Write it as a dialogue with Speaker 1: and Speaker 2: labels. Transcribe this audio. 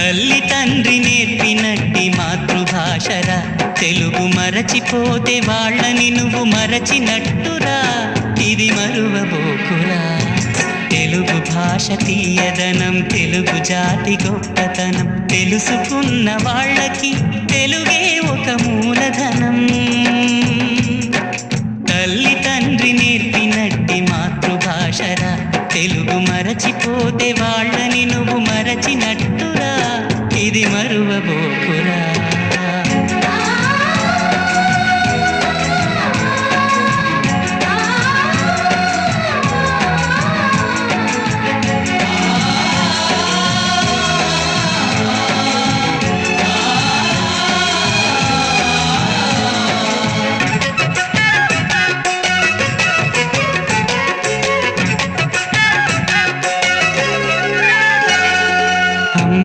Speaker 1: తల్లి తండ్రి నేర్పినట్టి మాతృభాషరా, తెలుగు మరచిపోతే వాళ్ళని నువ్వు మరచినట్టురా, ఇది మరువబోకురా. తెలుగు భాష తీయదనం, తెలుగు జాతి గొప్పతనం, తెలుసుకున్న వాళ్ళకి తెలుగే ఒక మూలధనం. తల్లి తండ్రి నేర్పినట్టి మాతృభాషరా, తెలుగు మరచిపోతే వాళ్ళని నువ్వు మరచినట్టురా, ఇది మరువబోకు.